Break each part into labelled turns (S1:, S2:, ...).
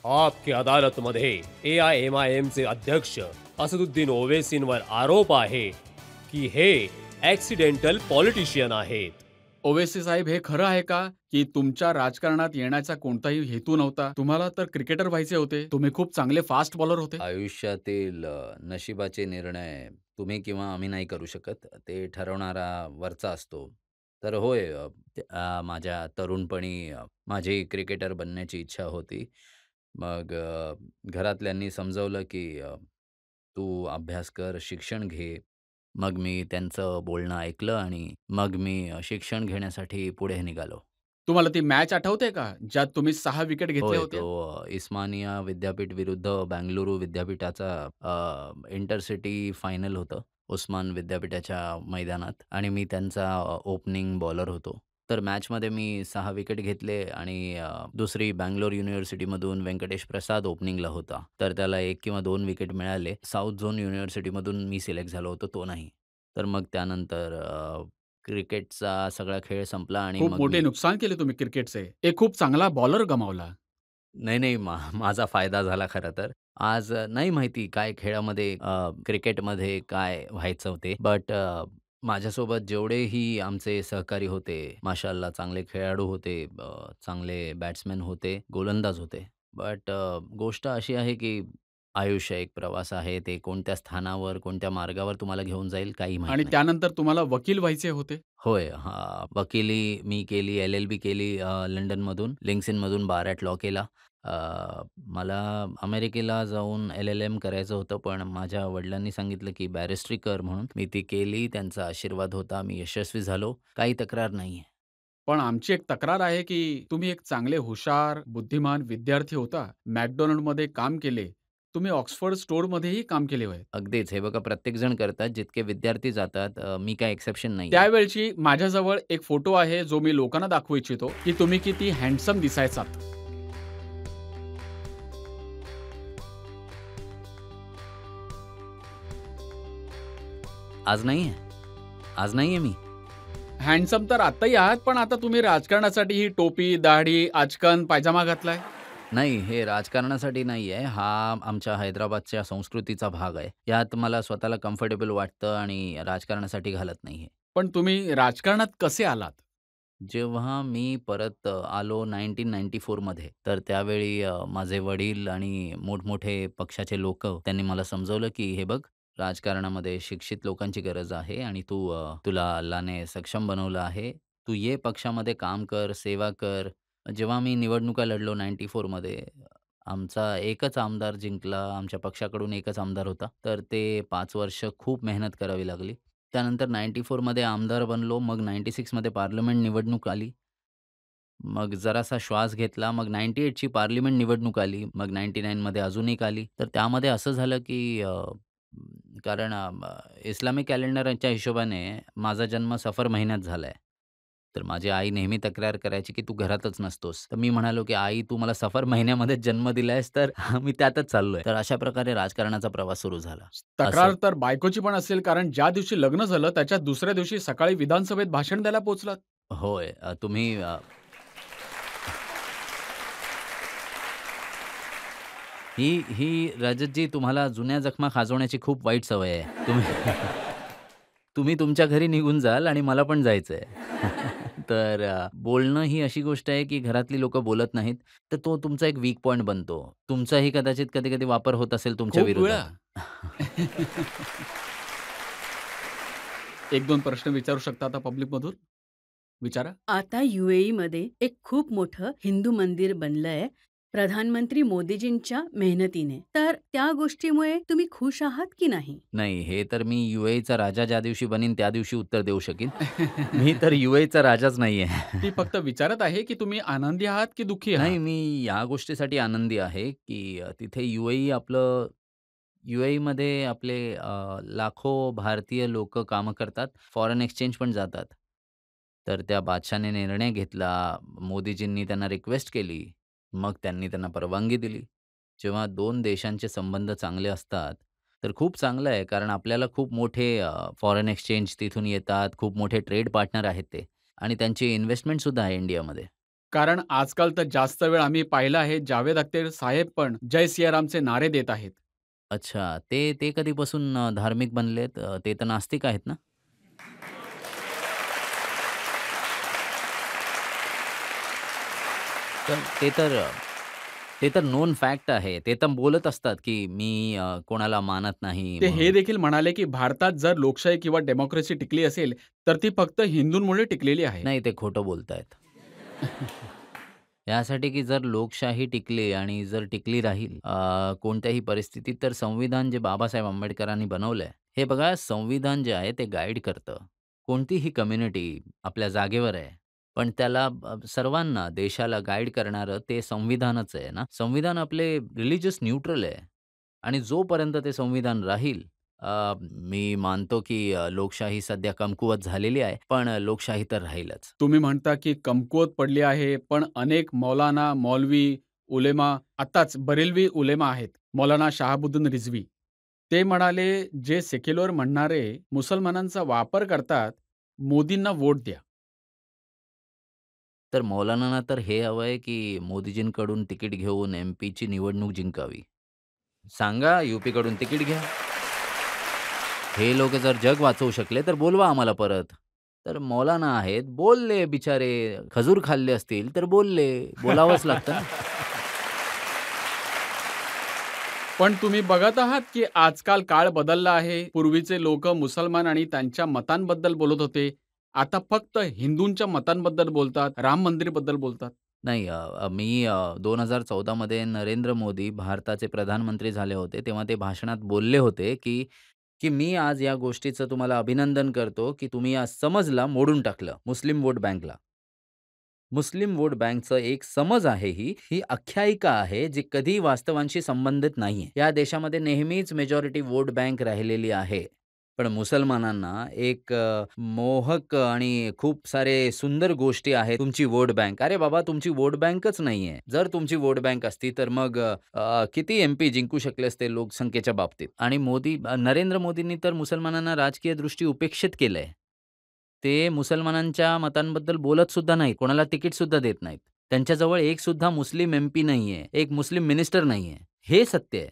S1: आपकी अदालतमध्ये AIMIMचे अध्यक्ष असदुद्दीन ओवेसींवर आरोप आहे की हे ॲक्सिडेंटल पॉलिटिशियन आहेत.
S2: ओवेसी साहेब, हे खरं आहे का की तुमच्या राजकारणात येण्याचा कोणताही हेतू नव्हता? तुम्हाला तर क्रिकेटर व्हायचे होते. तुम्ही खूप चांगले फास्ट बॉलर होते.
S3: आयुष्यातील नशिबाचे निर्णय तुम्ही किंवा आम्ही नाही करू शकत. ते ठरवणारा वरचा असतो. तर होय, माझ्या तरुणपणी माझी क्रिकेटर बनण्याची इच्छा होती. मग घरातल्यांनी समजावलं, की "तू अभ्यास कर, शिक्षण घे." मग मी त्यांचं बोलणं ऐकलं आणि मग मी शिक्षण घेण्यासाठी पुढे निघालो.
S2: तुम्हाला ती मॅच आठवते का, ज्यात तुम्ही 6 विकेट घेतल्या
S3: होय, तो
S2: होत्या?
S3: इस्मानिया विद्यापीठ विरुद्ध बंगळुरू विद्यापीठाचा इंटरसिटी फायनल होतं. उस्मान विद्यापीठाच्या मैदानात आणि मी त्यांचा ओपनिंग बॉलर होतो. तर मॅचमध्ये मी 6 विकेट घेतले आणि दुसरी बंगलोर युनिव्हर्सिटीमधून व्यंकटेश प्रसाद ओपनिंगला होता. तर त्याला 1 किंवा 2 विकेट मिळाले. साउथ झोन युनिव्हर्सिटीमधून मी सिलेक्ट झालो होतो, तो नाही. तर मग त्यानंतर क्रिकेटचा सगळा खेळ संपला आणि
S2: खूप
S3: मग
S2: मोठे
S3: मी
S2: नुकसान केले तुम्ही क्रिकेटचे. एक खूप चांगला बॉलर गमावला.
S3: नाही, नाही. माझा फायदा झाला खरं तर. आज नाही माहिती काय खेळामध्ये क्रिकेटमध्ये काय व्हायचं ते. बट माझ्यासोबत जेवढेही आमचे सहकारी होते, माशाअल्लाह चांगले खेळाडू होते, चांगले बॅट्समन होते, गोलंदाज होते. बट गोष्ट अशी आहे की आयुष्य एक प्रवास आहे. ते कोणत्या स्थानावर, कोणत्या मार्गावर तुम्हाला घेऊन जाईल काही माहीत
S2: आणि
S3: नाही.
S2: त्यानंतर तुम्हाला वकील व्हायचे होते.
S3: होय. वकिली मी केली, LLB केली लंडनमधून, लिंक्स इनमधून बाराट लॉ केला. अ, मला अमेरिकेला जाऊन LLM करायचं होतं, पण माझ्या वडिलांनी सांगितलं, की बॅरिस्ट्री कर म्हणून. मी ती केली. त्यांचा आशीर्वाद होता. मी यशस्वी झालो. काही तक्रार नाहीये.
S2: पण आमची एक तक्रार आहे, की तुम्ही एक चांगले हुशार, बुद्धिमान विद्यार्थी होता. McDonald'मध्ये काम केले. तुम्ही ऑक्सफर्ड स्टोअरमध्येही काम केले होय.
S3: अगदीच. हे बघा प्रत्येकजण करतात. जितके विद्यार्थी जातात मी काही एक्सेप्शन नाहीये.
S2: त्यावेळची माझ्याजवळ एक फोटो आहे, जो मी लोकांना दाखवू इच्छितो, की तुम्ही किती हँडसम दिसायचात.
S3: आज नाहीये. आज नाहीये मी.
S2: हँडसम तर आत्ताही आहात, पण आता तुम्ही राजकारणासाठी ही टोपी, दाढी, आचकन, पायजामा घातलाय.
S3: नाही, हे राजकारणासाठी नाहीये. हा आमच्या हैदराबादच्या संस्कृतीचा भाग आहे. यात मला स्वतःला कम्फर्टेबल वाटतं आणि राजकारणासाठी घालत नाहीये.
S2: पण तुम्ही राजकारणात कसे आलात?
S3: जेव्हा मी परत आलो 1994 मध्ये, तर त्यावेळी माझे वडील आणि मोठमोठे पक्षाचे लोकं त्यांनी मला समजावलं, की "हे बघ, राजकारणामध्ये शिक्षित लोकांची गरज आहे आणि तुला अल्लाने सक्षम बनवलं आहे. तू ये पक्षामध्ये काम कर, सेवा कर." जेव्हा मी निवडणुका लढलो 94 मध्ये, आमचा एकच आमदार जिंकला. आमच्या पक्षाकडून एकच आमदार होता. तर ते 5 वर्ष खूप मेहनत करावी लागली. त्यानंतर 94 मध्ये आमदार बनलो. मग 96 मध्ये पार्लमेंट निवडणूक आली. मग जरासा श्वास घेतला. मग 98 ची पार्लमेंट निवडणूक आली. मग 99 मध्ये अजून एक आली. तर त्यामध्ये असं झालं, की कारण इस्लामिक कॅलेंडरच्या हिशोबाने माझा जन्म सफर महिन्यात झालाय. तर माझी आई नेहमी तक्रार करायची, की "तू घरातच नसतोस." तर मी म्हणालो, की "आई, तू मला सफर महिन्यामध्येच जन्म दिलायस, तर मी त्यातच चाललोय." तर अशा प्रकारे राजकारणाचा प्रवास सुरू झाला. असं
S2: तक्रार तर बायकोची पण असेल, कारण ज्या दिवशी लग्न झालं, त्याच्या दुसऱ्या दिवशी सकाळी विधानसभेत भाषण द्यायला पोहोचलात.
S3: होय. तुम्ही ही ही रजतजी तुम्हाला जुन्या जखमा खाजवण्याची खूप वाईट सवय आहे. तुम्ही तुमच्या घरी निघून जाल आणि मला पण जायचंय. तर बोलणं ही अशी गोष्ट आहे, की घरातली लोकं बोलत नाहीत, तर तो तुमचा एक वीक पॉइंट बनतो. तुमचाही कदाचित कधी-कधी वापर होत असेल तुमच्या
S2: खूप वेळा.
S3: विरोधात.
S2: 1-2 प्रश्न विचारू शकता आता पब्लिकमधून? विचारा.
S4: आता UAEमध्ये एक खूप मोठं हिंदू मंदिर बनलंय प्रधानमंत्री मोदीजींच्या मेहनतीने. तर त्या गोष्टीमुळे तुम्ही खुश आहात की नाही?
S3: नाही, हे तर मी UAEचा राजा ज्या दिवशी बनीन त्या दिवशी उत्तर देऊ शकीन. मी तर UAEचा राजाच नाहीये.
S2: ती फक्त विचारत आहे, की तुम्ही आनंदी आहात की दुःखी
S3: नाही,
S2: आहात?
S3: मी या गोष्टीसाठी आनंदी आहे, की तिथे UAEमध्ये आपले लाखो भारतीय लोकं कामं करतात. फॉरेन एक्सचेंज पण जातात. तर त्या बादशहाने निर्णय घेतला. मोदीजींनी त्यांना रिक्वेस्ट केली. मग त्यांनी त्यांना परवानगी दिली. जेव्हा 2 देशांचे संबंध चांगले असतात, तर खूप चांगलं आहे. कारण आपल्याला खूप मोठे फॉरेन एक्सचेंज तिथून येतात. खूप मोठे ट्रेड पार्टनर आहेत ते आणि त्यांची इन्व्हेस्टमेंटसुद्धा आहे इंडियामध्ये.
S2: कारण आजकाल तर जास्त वेळ आम्ही पाहिलं आहे जावेद अख्तर साहेब पण जय सियारामचे नारे देत आहेत.
S3: अच्छा, ते ते कधीपासून धार्मिक बनलेत? ते तर नास्तिक आहेत ना? तर ते तर नोन फॅक्ट आहे. ते तर बोलत असतात, की मी कोणाला मानत नाही
S2: ते हे
S3: म्हणून.
S2: देखील म्हणाले, की भारतात जर लोकशाही किंवा डेमोक्रेसी टिकली असेल, तर ती फक्त हिंदूंमुळे टिकलेली आहे.
S3: नाही, ते खोटं बोलतायत. यासाठी की जर लोकशाही टिकली आणि जर टिकली राहील कोणत्याही परिस्थितीत, तर संविधान जे बाबासाहेब आंबेडकरांनी बनवलंय, हे बघा संविधान जे आहे ते गाईड करतं. कोणतीही कम्युनिटी आपल्या जागेवर आहे, पण त्याला सर्वांना देशाला गाईड करणारं ते संविधानच आहे ना. संविधान आपले रिलिजियस न्यूट्रल आहे आणि जोपर्यंत ते संविधान राहील मी मानतो की लोकशाही सध्या कमकुवत झालेली आहे, पण लोकशाही तर राहीलच.
S2: तुम्ही म्हणता, की कमकुवत पडली आहे, पण अनेक मौलाना, मौलवी, उलेमा आत्ताच बरेलवी उलेमा आहेत. मौलाना शहाबुद्दीन रिझवी. ते म्हणाले, जे सेक्युलर म्हणणारे मुसलमानांचा वापर करतात, मोदींना वोट द्या.
S3: तर मौलानांना तर हे हवंय, की मोदीजींकडून तिकीट घेऊन एम-पीची निवडणूक जिंकावी. सांगा यूपीकडून तिकीट घ्या. हे लोकं जर जग वाचवू शकले, तर बोलवा आम्हाला परत. तर मौलाना आहेत, बोलले बिचारे, खजूर खाल्ले असतील, तर बोलले. बोलावंच लागतं ना.
S2: पण तुम्ही बघत आहात, की आजकाल काळ बदलला आहे. पूर्वीचे लोकं मुसलमान आणि त्यांच्या मतांबद्दल बोलत होते. आता फक्त हिंदूंच्या मतांबद्दल बोलतात, राम मंदिरबद्दल बोलतात.
S3: नाही 2014 मध्ये नरेंद्र मोदी भारताचे प्रधानमंत्री झाले होते. तेव्हा ते भाषणात बोलले होते, की "मी आज या गोष्टीचं तुम्हाला अभिनंदन करतो, की तुम्ही आज समजला मोडून टाकलं मुस्लिम वोट बँकला." मुस्लिम वोट बँकचं एक समज आहे ही आख्यायिका आहे, जी कधीही वास्तवांशी संबंधित नाहीये. या देशामध्ये नेहमीच मेजॉरिटी वोट बँक राहिलेली आहे. पण मुसलमानांना एक मोहक आणि खूप सारे सुंदर गोष्टी आहेत. तुमची वोट बँक. अरे बाबा, तुमची वोट बँकच नाहीये. जर तुमची वोट बँक असती, तर मग किती एम-पी जिंकू शकले असते लोकसंख्येच्या बाबतीत. आणि नरेंद्र मोदींनी तर मुसलमानांना राजकीय दृष्टी उपेक्षित केलंय. ते मुसलमानांच्या मतांबद्दल बोलत सुद्धा नाहीत. कोणाला तिकीट सुद्धा देत नाहीत. त्यांच्याजवळ एक सुद्धा मुस्लिम एम-पी नाहीये. एक मुस्लिम मिनिस्टर नाहीये. हे सत्य आहे,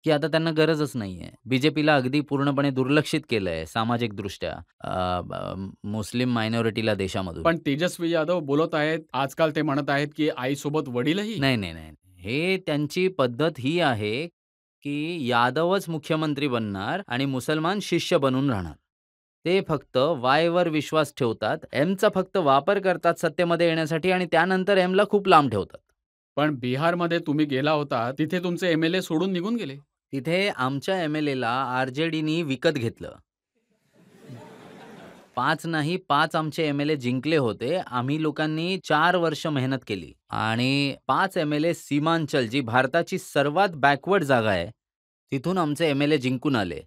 S3: की आता त्यांना गरजच नाहीये. बी-जे-पीला अगदी पूर्णपणे दुर्लक्षित केलंय सामाजिकदृष्ट्या मुस्लिम मायनॉरिटीला देशामधून.
S2: पण तेजस्वी यादव बोलत आहेत, आजकाल ते म्हणत आहेत, की आईसोबत वडीलही.
S3: नाही, नाही, नाही. हे त्यांची पद्धत ही आहे, की यादवच मुख्यमंत्री बनणार आणि मुसलमान शिष्य बनून राहणार. ते फक्त वायवर विश्वास ठेवतात. एमचा फक्त वापर करतात सत्तेमध्ये येण्यासाठी आणि त्यानंतर एमला खूप लांब ठेवतात.
S2: पण बिहारमध्ये तुम्ही गेला होता, तिथे तुमचे एम-एल-ए सोडून निघून गेले.
S3: तिथे आमच्या एम-एल-एला आर-जे-डीनी विकत घेतलं. 5 नाही 5 आमचे एम-एल-ए जिंकले होते. आम्ही लोकांनी 4 वर्ष मेहनत केली आणि 5 एम-एल-ए सीमांचल जी भारताची सर्वात बॅकवर्ड जागा आहे, तिथून आमचे एम-एल-ए जिंकून आले.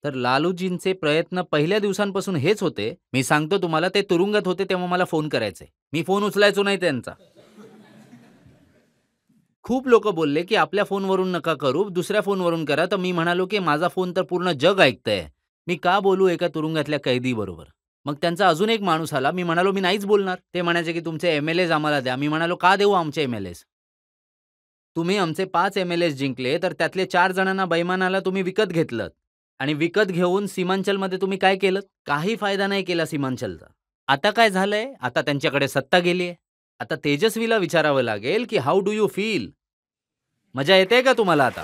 S3: तर लालूजींचे प्रयत्न पहिल्या दिवसांपासून हेच होते. मी सांगतो तुम्हाला ते तुरुंगात होते तेव्हा मला फोन करायचे. मी फोन उचलायचो नाही त्यांचा. खूप लोकं बोलले, की आपल्या फोनवरून नका करू, दुसऱ्या फोनवरून करा. तर मी म्हणालो, की माझा फोन तर पूर्ण जग ऐकतंय. मी का बोलू एका तुरुंगातल्या कैदीबरोबर? मग त्यांचा अजून एक माणूस आला. मी म्हणालो, "मी नाहीच बोलणार." ते म्हणायचे, की "तुमचे एम-एल-एज आम्हाला द्या." मी म्हणालो, "का देऊ आमचे एम-एल-एज? तुम्ही आमचे 5 एम-एल-एज जिंकले, तर त्यातले 4 जणांना बैमानाला तुम्ही विकत घेतलत आणि विकत घेऊन सीमांचलमध्ये तुम्ही काय केलंत? काही फायदा नाही केला सीमांचलचा. आता काय झालंय? आता त्यांच्याकडे सत्ता गेलीये. आता तेजस्वीला विचारावं लागेल, की हाऊ डू यू फील? मजा येतेय का तुम्हाला आता?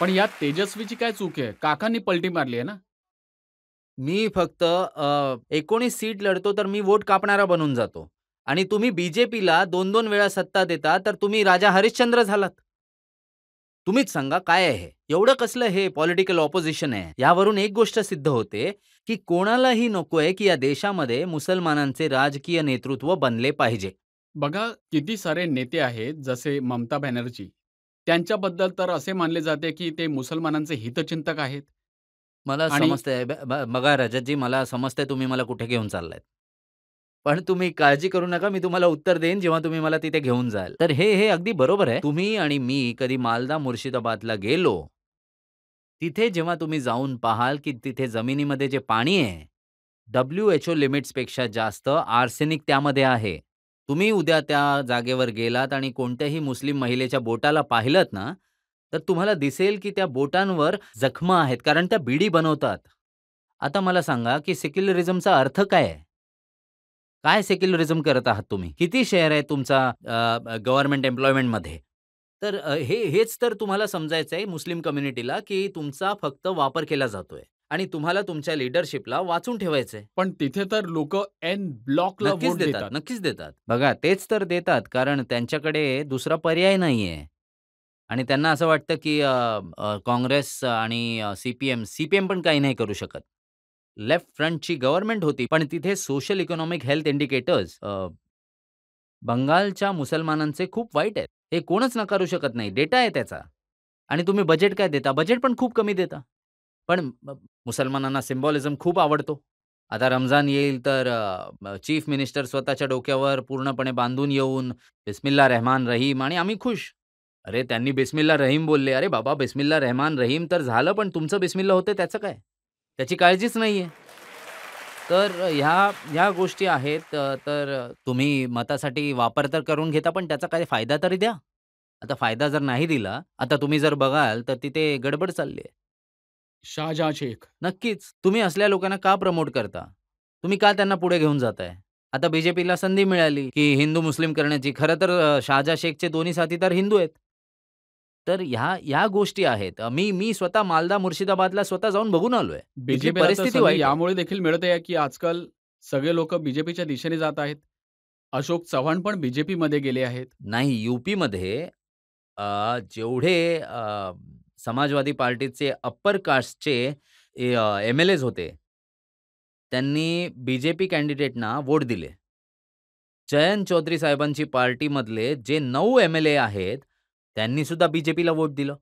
S2: पण यात तेजस्वीची काय चूक आहे? काकांनी पलटी मारली आहे ना?
S3: मी फक्त 19 सीट लढतो, तर मी वोट कापणारा बनून जातो आणि तुम्ही बी-जे-पीला 2-2 वेळा सत्ता देता, तर तुम्ही राजा हरिश्चंद्र झालात. तुम्हीच सांगा काय आहे हे? एवढं कसलं हे पॉलिटिकल ऑपोझिशन आहे? यावरून एक गोष्ट सिद्ध होते, की कोणालाही नकोय, की या देशामध्ये मुसलमानांचे राजकीय नेतृत्व बनले पाहिजे.
S2: बघा, किती सारे नेते आहेत, जसे ममता बॅनर्जी. त्यांच्याबद्दल तर असे मानले जाते, की ते मुसलमानांचे हितचिंतक आहेत
S3: मला
S2: आणि
S3: समजतंय बघा रजतजी मला समजतंय तुम्ही मला कुठे घेऊन चाललायत. पण तुम्ही काळजी करू नका मी तुम्हाला उत्तर देईन जेव्हा तुम्ही मला तिथे घेऊन जाल. तर हे अगदी बरोबर आहे. तुम्ही आणि मी कधी मालदा, मुर्शिदाबादला गेलो, तिथे जेव्हा तुम्ही जाऊन पाहाल, की तिथे जमिनीमध्ये जे पाणी आहे, WHO लिमिट्सपेक्षा जास्त आर्सेनिक त्यामध्ये आहे. तुम्ही उद्या त्या जागेवर गेलात आणि कोणत्याही मुस्लिम महिलेच्या बोटाला पाहिलत ना, तर तुम्हाला दिसेल की त्या बोटांवर जखमा आहेत, कारण त्या बिडी बनवतात. आता मला सांगा की सेक्युलरिझमचा अर्थ काय आहे? काय सेक्युलरिझम करत आहात तुम्ही? किती शेअर आहे तुमचा गव्हर्नमेंट एम्प्लॉयमेंटमध्ये? तर हेच तर तुम्हाला समजायचं आहे मुस्लिम कम्युनिटीला, की तुमचा फक्त वापर केला जातोय आणि तुम्हाला तुमच्या लीडरशिपला वाचून ठेवायचंय.
S2: पण तिथे तर लोक एन ब्लॉकला
S3: नक्कीच
S2: वोट
S3: देतात,
S2: देतात.
S3: नक्कीच देतात. बघा तेच तर देतात, कारण त्यांच्याकडे दुसरा पर्याय नाहीये आणि त्यांना असं वाटतं, की काँग्रेस आणि सीपीएम पण काही नाही करू शकत. लेफ्ट फ्रंटची गव्हर्नमेंट होती, पण तिथे सोशल इकॉनॉमिक हेल्थ इंडिकेटर्स बंगालच्या मुसलमानांचे खूप वाईट आहेत. हे कोणच नकारू शकत नाही. डेटा आहे त्याचा. आणि तुम्ही बजेट काय देता? बजेट पण खूप कमी देता. पण मुसलमानांना सिम्बॉलिझम खूप आवडतो. आता रमजान येईल तर चीफ मिनिस्टर स्वतःच्या डोक्यावर पूर्णपणे बांधून येऊन बिस्मिल्ला रहमान रहीम आणि आम्ही खुश. अरे त्यांनी बिस्मिल्ला रहीम बोलले. अरे बाबा बिस्मिल्ला रहमान रहीम तर झालं, पण तुमचं बिस्मिल्ला होतंय त्याचं काय? त्याची काळजीच नाहीये. तर ह्या गोष्टी आहेत. तर तुम्ही मतासाठी वापर तर करून घेता, पण त्याचा काही फायदा तरी द्या. आता फायदा जर नाही दिला, आता तुम्ही जर बघाल तर तिथे गडबड चालली आहे.
S2: शाहजहां शेख.
S3: नक्कीच. तुम्ही असल्या लोकांना का प्रमोट करता? तुम्ही का त्यांना पुढे घेऊन जाताय? आता बीजेपीला संधी मिळाली, की हिंदू-मुस्लिम करण्याची. खरं तर शहाजहां शेखचे दोन्ही साथीदार हिंदू आहेत. तर ह्या गोष्टी आहेत. मी स्वतः मालदा, मुर्शिदाबादला स्वतः जाऊन बघून आलोय. तिथली
S2: बीजेपीला तर
S3: परिस्थिती
S2: संधी
S3: वाईट आहे.
S2: यामुळे देखील मिळत आहे, की आजकाल सगळे लोक बीजेपीच्या दिशेने जात आहेत. अशोक चव्हाण पण बीजेपीमध्ये गेले आहेत.
S3: नाही, यूपीमध्ये जेवढे समाजवादी पार्टीचे अप्पर कास्टचे एम-एल-एज होते, त्यांनी बीजेपी कॅन्डिडेटना वोट दिले. जयंत चौधरी साहेबांची पार्टीमधले जे 9 एम-एल-ए आहेत, त्यांनी सुद्धा बीजेपीला वोट दिलं.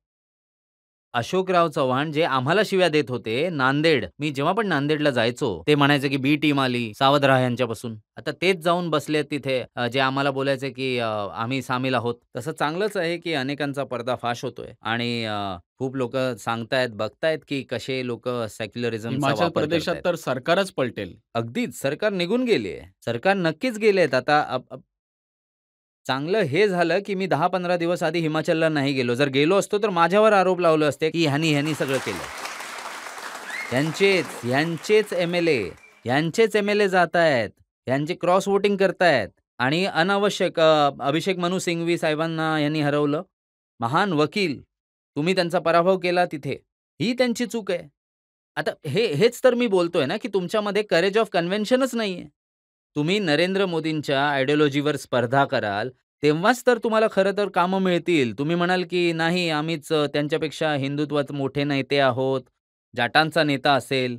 S3: अशोकराव चव्हाण जे आम्हाला शिव्या देत होते, नांदेड, मी जेव्हा पण नांदेडला जायचो, ते म्हणायचे की बी टीम आली, सावध राहा यांच्यापासून. आता तेच जाऊन बसले तिथे जे आम्हाला बोलायचे की आम्ही सामील आहोत. तसं चांगलंच आहे की अनेकांचा पर्दाफाश होतोय आणि खूप लोकं सांगतायत, बघतायत की कसे लोकं सेक्युलरिझमचा
S2: हिमाचल
S3: वापर
S2: प्रदेशात
S3: करतायत.
S2: तर सरकारच पलटेल.
S3: अगदीच सरकार निघून गेली आहे. सरकार नक्कीच गेलेत. आता चांगलं हे झालं, की मी 10-15 दिवस आधी हिमाचलला नाही गेलो. जर गेलो असतो तर माझ्यावर आरोप लावले असते, की ह्यानी सगळं केलं. ह्यांचेच एम-एल-ए जातायत. ह्यांचे क्रॉस वोटिंग करतायत आणि अनावश्यक अभिषेक मनु सिंघवी साहेबांना यांनी हरवलं. महान वकील, तुम्ही त्यांचा पराभव केला तिथे. ही त्यांची चूक आहे. आता हेच तर मी बोलतोय ना, की तुमच्यामध्ये करेज ऑफ कन्व्हेन्शनच नाहीये. तुम्ही नरेंद्र मोदींच्या आयडिओलॉजीवर स्पर्धा कराल, तेव्हाच तर तुम्हाला खरं तर कामं मिळतील. तुम्ही म्हणाल, की नाही आम्हीच त्यांच्यापेक्षा हिंदुत्वात मोठे नेते आहोत. जाटांचा नेता असेल,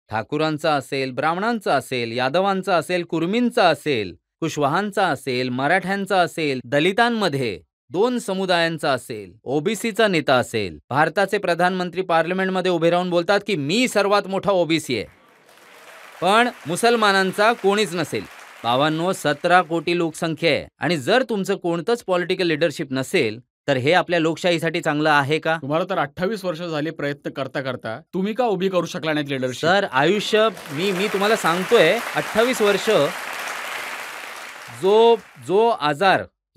S3: ठाकूरांचा असेल, ब्राह्मणांचा असेल, यादवांचा असेल, कुर्मींचा असेल, कुशवाहांचा असेल, मराठ्यांचा असेल, दलितांमध्ये 2 समुदायांचा असेल, ओबीसीचा नेता असेल. भारताचे प्रधानमंत्री पार्लमेंटमध्ये उभे राहून बोलतात, की मी सर्वात मोठा ओबीसी आहे. पण मुसलमानांचा कोणीच नसेल. भावांनो, 17 कोटी लोकसंख्या आहे आणि जर तुमचं कोणतंच पॉलिटिकल लीडरशिप नसेल, तर हे आपल्या लोकशाहीसाठी चांगलं आहे का?
S2: तुम्हाला तर 28 वर्ष झाली प्रयत्न करता तुम्ही का उभी करू शकला नाहीत लीडरशिप?
S3: सर आयुष्य मी तुम्हाला सांगतोय 28 वर्ष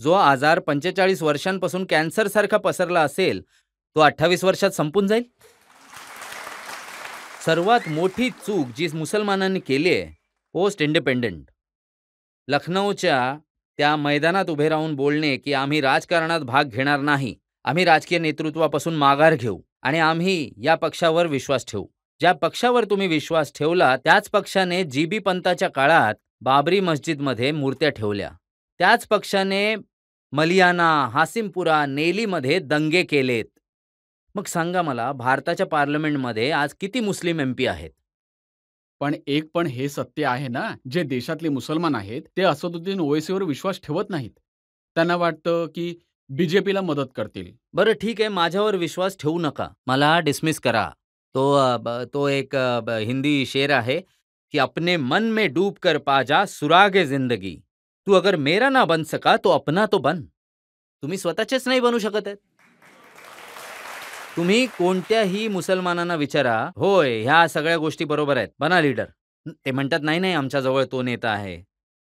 S3: जो आजार 45 वर्षांपासून कॅन्सरसारखा पसरला असेल, तो 28 वर्षात संपून जाईल? सर्वात मोठी चूक जी मुसलमानांनी केली आहे, पोस्ट इंडिपेंडंट लखनौच्या त्या मैदानात उभे राहून बोलणे, की आम्ही राजकारणात भाग घेणार नाही. आम्ही राजकीय नेतृत्वापासून माघार घेऊ आणि आम्ही या पक्षावर विश्वास ठेवू. ज्या पक्षावर तुम्ही विश्वास ठेवला, त्याच पक्षाने जीबी पंताच्या काळात बाबरी मस्जिदमध्ये मूर्त्या ठेवल्या. त्याच पक्षाने मलियाना, हासिमपुरा, नेलीमध्ये दंगे केलेत. मग सांगा मला, भारताच्या पार्लमेंटमध्ये आज किती मुस्लिम एमपी आहेत?
S2: पण हे सत्य आहे ना, जे देशातले मुसलमान आहेत, ते असदुद्दीन ओवैसीवर विश्वास ठेवत नाहीत. त्यांना वाटतं, की बीजेपीला मदत करतील.
S3: बरं ठीक आहे, माझ्यावर विश्वास ठेवू नका. मला डिसमिस करा. तो एक हिंदी शेर आहे, की अपने मन में डूब कर पा जा सुरागे जिंदगी. तू अगर मेरा ना बन सका तो अपना तो बन. तुम्ही स्वतःचेच नाही बनू शकत आहेत. तुम्ही कोणत्याही मुसलमानांना विचारा, होय ह्या सगळ्या गोष्टी बरोबर आहेत, बना लीडर. ते म्हणतात, "नाही, नाही, आमच्याजवळ तो नेता आहे.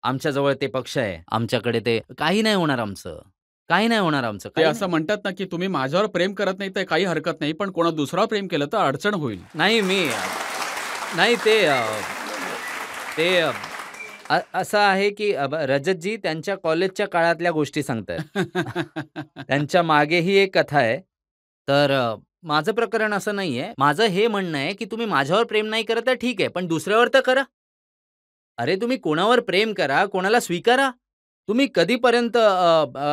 S3: आमच्याजवळ ते पक्ष आहे. आमच्याकडे ते." काही नाही होणार आमचं. काही नाही होणार आमचं.
S2: ते
S3: काही
S2: असं
S3: नाही.
S2: म्हणतात ना, की तुम्ही माझ्यावर प्रेम करत नाही तर काही हरकत नाही, पण कोणा दुसऱ्यावर प्रेम केलं तर अडचण होईल.
S3: नाही नाही ते असं आहे, की रजतजी त्यांच्या कॉलेजच्या काळातल्या गोष्टी सांगतायत. त्यांच्या मागेही एक कथा आहे. तर माझं प्रकरण असं नाहीये. माझं हे म्हणणं आहे, की तुम्ही माझ्यावर प्रेम नाही करत आहे ठीक आहे, पण दुसऱ्यावर तर करा. अरे तुम्ही कोणावर प्रेम करा, कोणाला स्वीकारा. तुम्ही कधीपर्यंत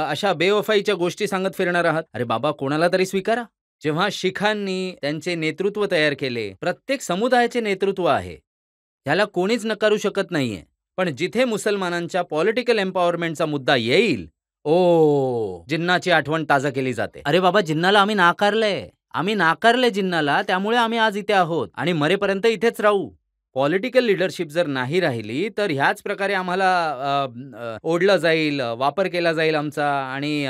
S3: अशा बेवफाईच्या गोष्टी सांगत फिरणार आहात? अरे बाबा कोणाला तरी स्वीकारा. जेव्हा शिखांनी त्यांचे नेतृत्व तयार केले, प्रत्येक समुदायाचे नेतृत्व आहे. ह्याला कोणीच नकारू शकत नाहीये. पण जिथे मुसलमानांच्या पॉलिटिकल एम्पॉवरमेंटचा मुद्दा येईल, जिन्नाची आठवण ताजा केली जाते. अरे बाबा जिन्नाला आम्ही नाकारलंय. आम्ही नाकारलंय जिन्नाला, त्यामुळे आम्ही आज इथे आहोत आणि मरेपर्यंत इथेच राहू. पॉलिटिकल लीडरशिप जर नाही राहिली, तर ह्याच प्रकारे आम्हाला ओढलं जाईल, वापर केला जाईल आमचा आणि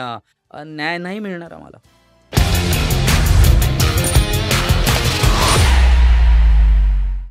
S3: न्याय नाही मिळणार आम्हाला.